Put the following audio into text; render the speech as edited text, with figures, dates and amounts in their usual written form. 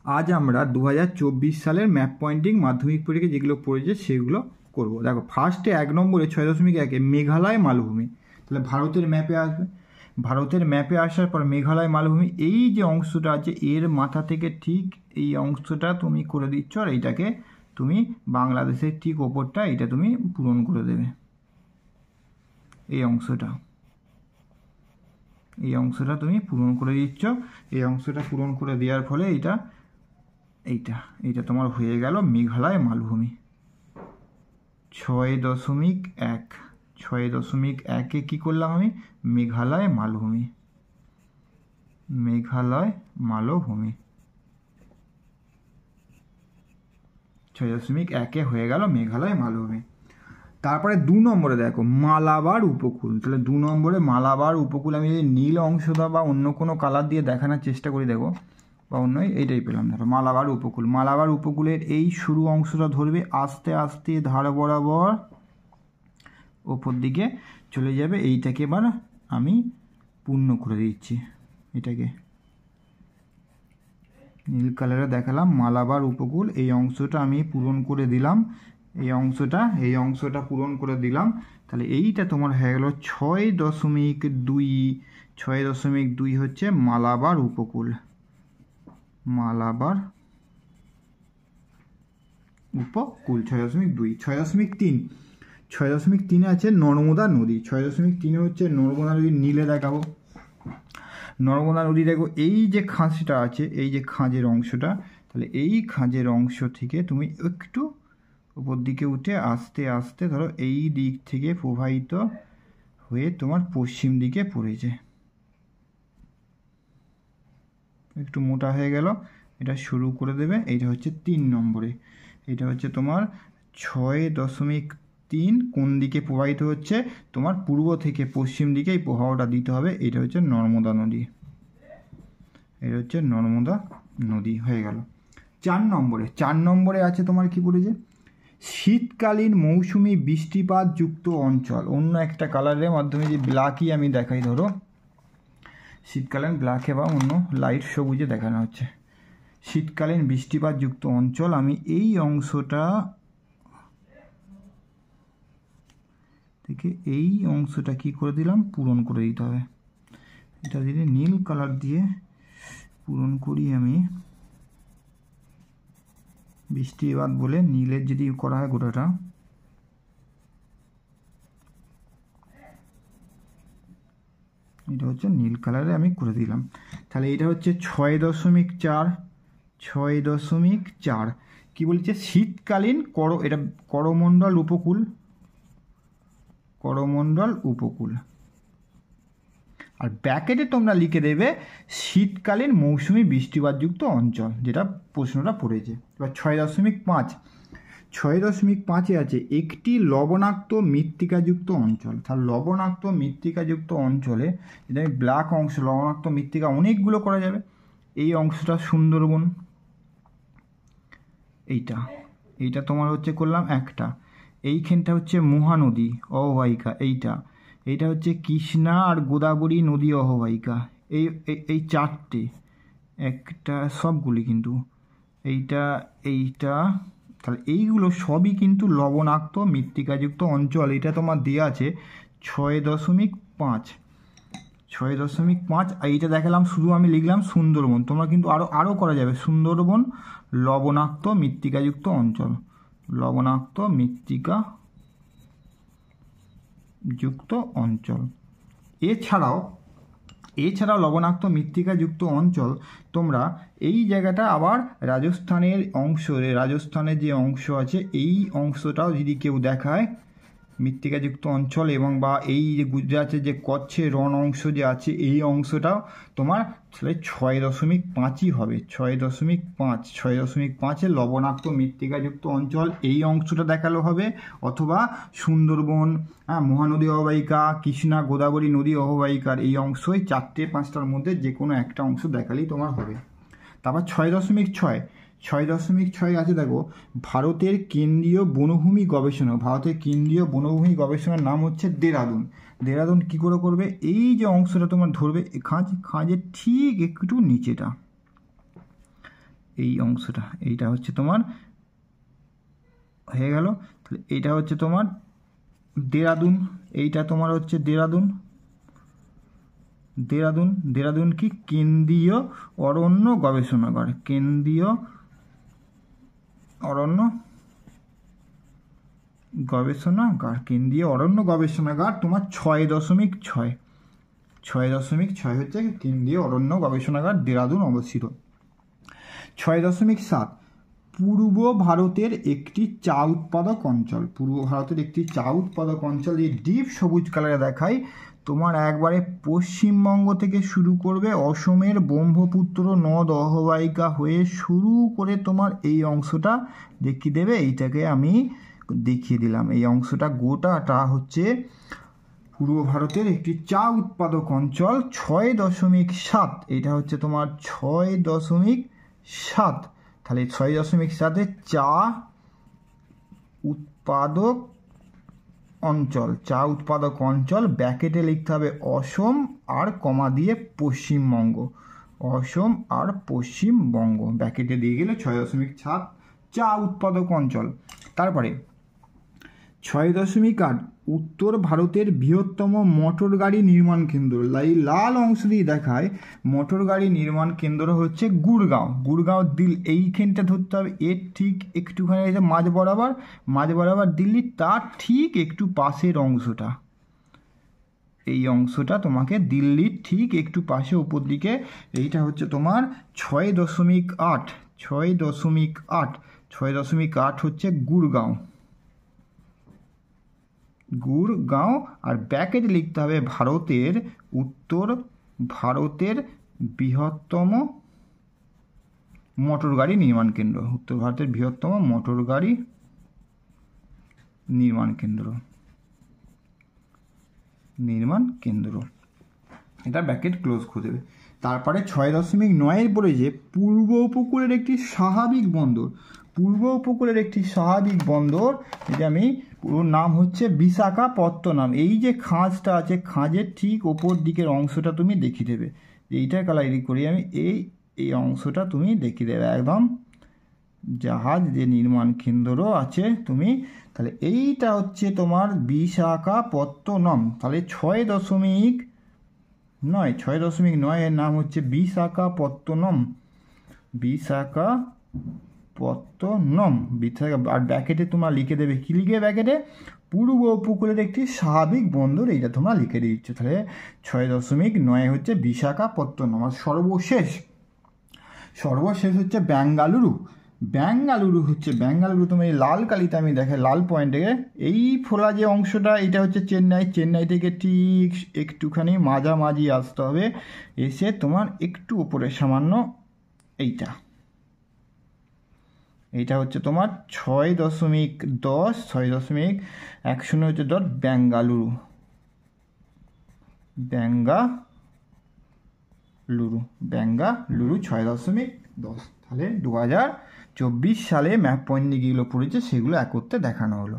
আজ আমরা 2024 সালের ম্যাপ পয়েন্টিং মাধ্যমিক পরীক্ষা যেগুলো পড়েছে সেগুলো করব। দেখো ফার্স্টে 1 নম্বরে 6.1 মেঘালয় মালভূমি, তাহলে ভারতের ম্যাপে আসবে। ভারতের ম্যাপে আসার পর মেঘালয় মালভূমি এই যে অংশটা আছে এর মাথা থেকে ঠিক এই অংশটা তুমি করে দিচ্ছ, আর এইটাকে তুমি বাংলাদেশের ঠিক ওপরটা এটা তুমি পূরণ করে দেবে। এই অংশটা তুমি পূরণ করে দিচ্ছ। এই অংশটা পূরণ করে দেওয়ার ফলে এইটা তোমার হয়ে গেল মেঘালয় মালভূমি। 6.1 কি করলাম আমি? মেঘালয় মালভূমি। 6.1 হয়ে গেল মেঘালয় মালভূমি। তারপরে 2 নম্বরে দেখো মালাবার উপকূল। তাহলে 2 নম্বরে মালাবার উপকূল আমি যদি নীল অংশটা বা অন্য কোনো কালার দিয়ে দেখানোর চেষ্টা করি, দেখো বা অন্য এইটাই পেলাম। ধরো মালাবার উপকূল। মালাবার উপকূলের এই শুরু অংশটা ধরবে, আস্তে আস্তে ধার বরাবর ওপর দিকে চলে যাবে। এইটাকে এবার আমি পূর্ণ করে দিচ্ছি, এটাকে নীল কালারে দেখালাম। মালাবার উপকূল এই অংশটা আমি পূরণ করে দিলাম। এই অংশটা পূরণ করে দিলাম। তাহলে এইটা তোমার হয়ে গেল 6.2। 6.2 হচ্ছে মালাবার উপকূল। 6.2। 6.3। 6.3 আছে নর্মদা নদী। 6.3 হচ্ছে নর্মদা নদী। নীলে দেখাবো নর্মদা নদী। দেখো এই যে খাঁজটা আছে, এই যে খাঁজের অংশটা, তাহলে এই খাঁজের অংশ থেকে তুমি একটু উপর দিকে উঠে আস্তে আস্তে ধরো এই দিক থেকে প্রবাহিত হয়ে তোমার পশ্চিম দিকে পড়েছে। একটু মোটা হয়ে গেল, এটা শুরু করে দেবে। এইটা হচ্ছে 3 নম্বরে। এটা হচ্ছে তোমার 6.3 কোন দিকে প্রবাহিত হচ্ছে? তোমার পূর্ব থেকে পশ্চিম দিকে এই প্রবাহটা দিতে হবে। এটা হচ্ছে নর্মদা নদী। এটা হচ্ছে নর্মদা নদী হয়ে গেল। 4 নম্বরে আছে তোমার কি পড়েছে? শীতকালীন মৌসুমি বৃষ্টিপাত যুক্ত অঞ্চল। অন্য একটা কালারের মাধ্যমে যে ব্ল্যাকই আমি দেখাই, ধরো শীতকালীন ব্ল্যাকে বা অন্য লাইট সবুজে দেখানো হচ্ছে। শীতকালীন বৃষ্টিপাত যুক্ত অঞ্চল, আমি এই অংশটা থেকে এই অংশটা কি করে দিলাম? পূরণ করে দিতে হবে। এটা যদি নীল কালার দিয়ে পূরণ করি আমি, বৃষ্টিপাত বলে নীলের যদি করা হয় গোটাটা, এটা হচ্ছে নীল কালারে আমি করে দিলাম। তাহলে এটা হচ্ছে 6.4। 6.4 কি বলছে? শীতকালীন এটা করমণ্ডল উপকূল। আর ব্র্যাকেটে তোমরা লিখে দেবে শীতকালীন মৌসুমি বৃষ্টিপাতযুক্ত অঞ্চল, যেটা প্রশ্নটা পড়েছে। এবার 6.5। 6.5 আছে একটি লবণাক্ত মৃত্তিকাযুক্ত অঞ্চল। তাহলে লবণাক্ত মৃত্তিকাযুক্ত অঞ্চলে এটা আমি ব্ল্যাক অংশ, লবণাক্ত মৃত্তিকা অনেকগুলো করা যাবে। এই অংশটা সুন্দরবন। এইটা তোমার হচ্ছে করলাম একটা। এইখানটা হচ্ছে মহানদী অববাহিকা। এইটা হচ্ছে কৃষ্ণা আর গোদাবরী নদী অববাহিকা। এই 4টে, একটা সবগুলি কিন্তু এইটা তাহলে এইগুলো সবই কিন্তু লবণাক্ত মৃত্তিকাযুক্ত অঞ্চল। এটা তোমার দেওয়া আছে 6.5। 6.5 এইটা দেখালাম, শুধু আমি লিখলাম সুন্দরবন। তোমরা কিন্তু আরও করা যাবে। সুন্দরবন লবণাক্ত মৃত্তিকাযুক্ত অঞ্চল। লবণাক্ত মৃত্তিকাযুক্ত অঞ্চল। এছাড়াও লবণাক্ত মৃত্তিকাযুক্ত অঞ্চল তোমরা এই জায়গাটা আবার রাজস্থানের যে অংশ আছে এই অংশটাও যদি কেউ দেখায় মৃত্তিকাযুক্ত অঞ্চল, এবং বা এই যে গুজরাটের যে কচ্ছের রণ অংশ যে আছে এই অংশটাও তোমার 6.5ই হবে। 6.5 লবণাক্ত মৃত্তিকাযুক্ত অঞ্চল এই অংশটা দেখালো হবে, অথবা সুন্দরবন, মহানদী অববাহিকা, কৃষ্ণা গোদাবরী নদী অববাহিকার এই অংশই 4-5টার মধ্যে যে কোনো একটা অংশ দেখালেই তোমার হবে। তারপর 6.6 আছে দেখো ভারতের কেন্দ্রীয় বনভূমি গবেষণা। ভারতের কেন্দ্রীয় বনভূমি গবেষণার নাম হচ্ছে দেরাদুন। কি করে করবে? এই যে অংশটা তোমার ধরবে খাঁজের ঠিক একটু নিচেটা, এই অংশটা, এইটা হচ্ছে তোমার হয়ে গেল। তাহলে এইটা হচ্ছে তোমার দেরাদুন, এইটা তোমার হচ্ছে দেরাদুন। দেরাদুন দেরাদুন কি কেন্দ্রীয় অরণ্য গবেষণাগার, কেন্দ্রীয় অরণ্য গবেষণাগার, কেন্দ্রীয় অরণ্য গবেষণাগার তোমার 6.6, 6.6 হচ্ছে কেন্দ্রীয় অরণ্য গবেষণাগার দেরাদুন অবস্থিত। 6.7 পূর্ব ভারতের একটি চা উৎপাদক অঞ্চল, পূর্ব ভারতের একটি চা উৎপাদক অঞ্চল, এই ডিপ সবুজ কালারে দেখায় তোমার একবারে পশ্চিমবঙ্গ থেকে শুরু করবে অসমের ব্রহ্মপুত্র নদ অববাহিকা হয়ে শুরু করে তোমার এই অংশটা দেখিয়ে দেবে। এইটাকে আমি দেখিয়ে দিলাম, এই অংশটা গোটাটা হচ্ছে পূর্ব ভারতের একটি চা উৎপাদক অঞ্চল। 6.7 এটা হচ্ছে তোমার 6.7, তাহলে 6.7 চা উৎপাদক অঞ্চল, চা উৎপাদক অঞ্চল ব্যাকেটে লিখতে হবে অসম আর কমা দিয়ে পশ্চিমবঙ্গ, অসম আর পশ্চিমবঙ্গ ব্যাকেটে দিয়ে গেলে 6.7 চা উৎপাদক অঞ্চল। তারপরে 6.8 উত্তর ভারতের বৃহত্তম মোটর গাড়ি নির্মাণ কেন্দ্র, এই লাল অংশ দিয়ে দেখায় মোটর গাড়ি নির্মাণ কেন্দ্র হচ্ছে গুড়গাঁও, গুড়গাঁও দিল, এইখানটা ধরতে হবে, এর ঠিক একটুখানি মাঝ বরাবর দিল্লি, তার ঠিক একটু পাশের অংশটা, এই অংশটা তোমাকে দিল্লির ঠিক একটু পাশে উপর দিকে, এইটা হচ্ছে তোমার 6.8, 6.8 হচ্ছে গুড়গাঁও, গুড়গাঁও। আর ব্যাকেটে লিখতে হবে ভারতের উত্তর ভারতের বৃহত্তম মোটর গাড়ি নির্মাণ কেন্দ্র, উত্তর ভারতের বৃহত্তম মোটর গাড়ি নির্মাণ কেন্দ্র, এটা ব্যাকেট ক্লোজ করে দেবে। তারপরে 6.9 পরে যে পূর্ব উপকূলের একটি স্বাভাবিক বন্দর, পূর্ব উপকূলের একটি স্বাভাবিক বন্দর, এটা আমি পুরো নাম হচ্ছে বিশাখাপত্তনম। এই যে খাঁজটা আছে, খাঁজের ঠিক ওপর দিকের অংশটা তুমি দেখিয়ে দেবে, এইটা কালারি করি আমি, এই অংশটা তুমি দেখিয়ে দেবে একদম, জাহাজ যে নির্মাণ কেন্দ্র আছে তুমি, তাহলে এইটা হচ্ছে তোমার বিশাখাপত্তনম। তাহলে 6.9 এর নাম হচ্ছে বিশাখাপত্তনম, বিশাখাপত্তনম। আর ব্যাকেটে তোমরা লিখে দেবে, কি লিখে ব্যাকেটে, পূর্ব উপকূলের একটি স্বাভাবিক বন্দর, এইটা তোমরা লিখে দিচ্ছ। তাহলে 6.9 হচ্ছে বিশাখাপত্তনম। আর সর্বশেষ হচ্ছে বেঙ্গালুরু, বেঙ্গালুরু তুমি এই লাল কালিতে আমি দেখাই, লাল পয়েন্টে এই ফোলা যে অংশটা, এটা হচ্ছে চেন্নাই থেকে ঠিক একটুখানি মাঝামাঝি আসতে হবে, এসে তোমার একটু উপরে সামান্য এইটা হচ্ছে তোমার 6.10, 6.10 হচ্ছে বেঙ্গালুরু, 6.10। তাহলে 2024 সালে ম্যাপ পয়েন্ট গিয়েগুলো পড়েছে, সেগুলো এক করতে দেখানো হলো।